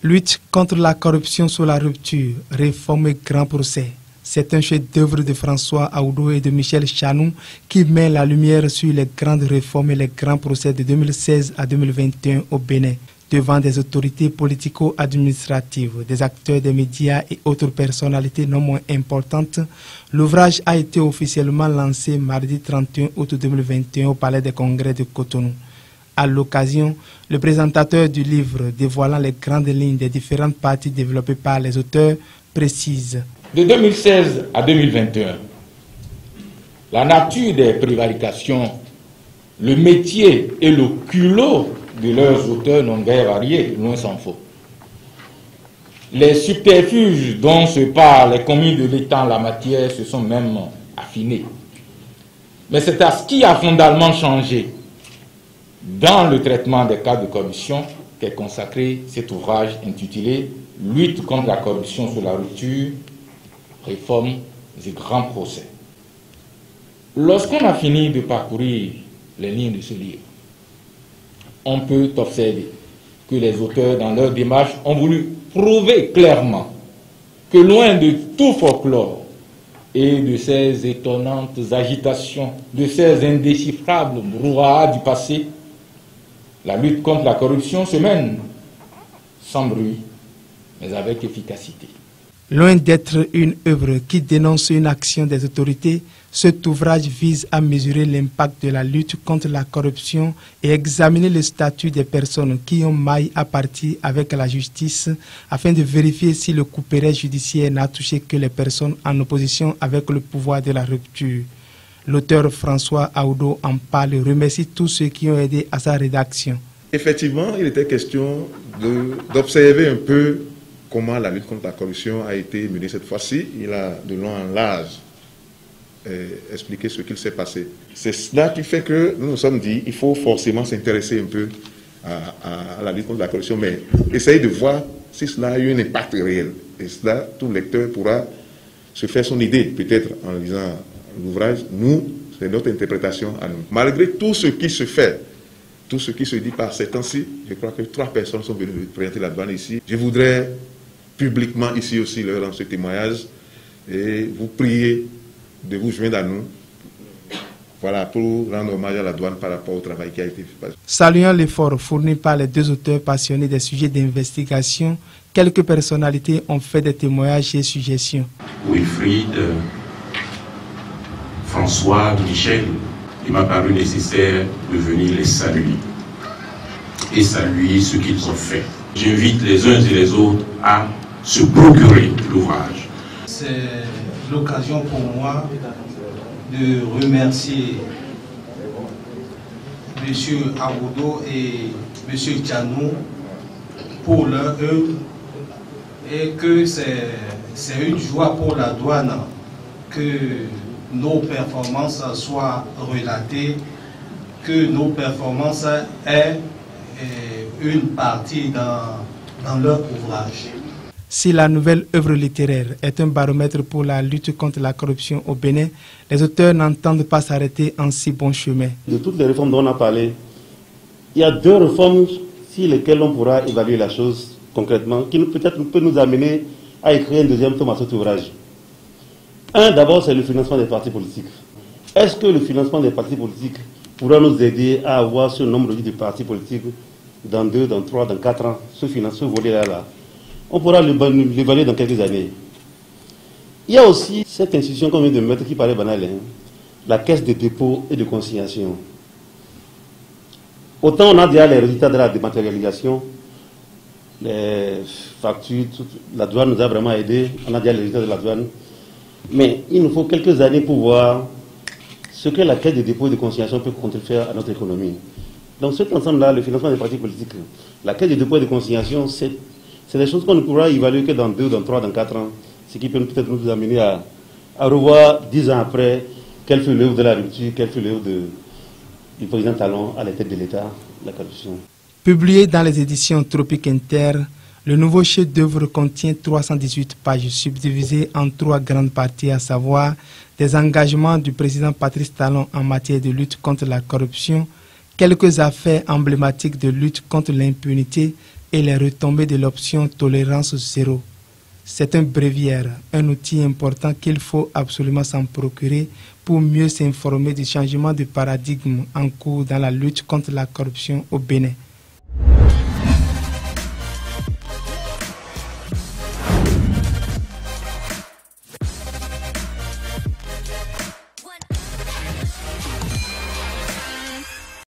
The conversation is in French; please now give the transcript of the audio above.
Lutte contre la corruption sous la rupture, réforme et grand procès. C'est un chef-d'œuvre de François Aoudou et de Michel Chanou qui met la lumière sur les grandes réformes et les grands procès de 2016 à 2021 au Bénin. Devant des autorités politico-administratives, des acteurs des médias et autres personnalités non moins importantes, l'ouvrage a été officiellement lancé mardi 31 août 2021 au Palais des Congrès de Cotonou. À l'occasion, le présentateur du livre, dévoilant les grandes lignes des différentes parties développées par les auteurs, précise. De 2016 à 2021, la nature des prévarications, le métier et le culot de leurs auteurs n'ont guère varié, loin s'en faut. Les subterfuges dont se parlent les commis de l'État en la matière se sont même affinés. Mais c'est à ce qui a fondamentalement changé dans le traitement des cas de corruption qu'est consacré cet ouvrage intitulé « Lutte contre la corruption sous la rupture, réforme et grands procès ». Lorsqu'on a fini de parcourir les lignes de ce livre, on peut observer que les auteurs, dans leur démarche, ont voulu prouver clairement que loin de tout folklore et de ces étonnantes agitations, de ces indéchiffrables brouhahas du passé, la lutte contre la corruption se mène sans bruit, mais avec efficacité. Loin d'être une œuvre qui dénonce une action des autorités, cet ouvrage vise à mesurer l'impact de la lutte contre la corruption et examiner le statut des personnes qui ont maille à partir avec la justice afin de vérifier si le couperet judiciaire n'a touché que les personnes en opposition avec le pouvoir de la rupture. L'auteur François Aoudou en parle et remercie tous ceux qui ont aidé à sa rédaction. Effectivement, il était question d'observer un peu comment la lutte contre la corruption a été menée cette fois-ci. Il a de long en large expliqué ce qu'il s'est passé. C'est cela qui fait que nous nous sommes dit qu'il faut forcément s'intéresser un peu à la lutte contre la corruption, mais essayer de voir si cela a eu un impact réel. Et cela, tout lecteur pourra se faire son idée, peut-être en lisant l'ouvrage. Nous, c'est notre interprétation à nous. Malgré tout ce qui se fait, tout ce qui se dit par ces temps-ci, je crois que 3 personnes sont venues présenter la douane ici. Je voudrais publiquement ici aussi leur rendre ce témoignage et vous prier de vous joindre à nous, voilà, pour rendre hommage à la douane par rapport au travail qui a été fait. Saluant l'effort fourni par les 2 auteurs passionnés des sujets d'investigation, quelques personnalités ont fait des témoignages et suggestions. Wilfried, François, Michel, il m'a paru nécessaire de venir les saluer et saluer ce qu'ils ont fait. J'invite les uns et les autres à se procurer l'ouvrage. C'est l'occasion pour moi de remercier M. Aoudou et M. Chanou pour leur œuvre et que c'est une joie pour la douane que nos performances soient relatées, que nos performances aient une partie dans leur ouvrage. Si la nouvelle œuvre littéraire est un baromètre pour la lutte contre la corruption au Bénin, les auteurs n'entendent pas s'arrêter en si bon chemin. De toutes les réformes dont on a parlé, il y a 2 réformes sur lesquelles on pourra évaluer la chose concrètement, qui peut-être peut nous amener à écrire un 2e tome à cet ouvrage. Un, d'abord, c'est le financement des partis politiques. Est-ce que le financement des partis politiques pourra nous aider à avoir ce nombre de partis politiques dans 2, dans 3, dans 4 ans, ce volet-là? On pourra l'évaluer dans quelques années. Il y a aussi cette institution qu'on vient de mettre qui paraît banale, la caisse de dépôt et de consignation. Autant on a déjà les résultats de la dématérialisation, les factures, la douane nous a vraiment aidé, on a déjà les résultats de la douane. Mais il nous faut quelques années pour voir ce que la caisse de dépôt et de consignation peut contribuer à notre économie. Donc cet ensemble-là, le financement des partis politiques, la caisse de dépôt et de consignation, c'est des choses qu'on ne pourra évaluer que dans 2, dans 3, dans 4 ans. Ce qui peut peut-être nous amener à revoir 10 ans après quelle fut l'œuvre de la rupture, quelle fut l'œuvre du président Talon à la tête de l'État, la corruption. Publié dans les éditions Tropique Inter, le nouveau chef-d'œuvre contient 318 pages subdivisées en 3 grandes parties, à savoir des engagements du président Patrice Talon en matière de lutte contre la corruption, quelques affaires emblématiques de lutte contre l'impunité, et les retombées de l'option tolérance zéro. C'est un bréviaire, un outil important qu'il faut absolument s'en procurer pour mieux s'informer du changement de paradigme en cours dans la lutte contre la corruption au Bénin.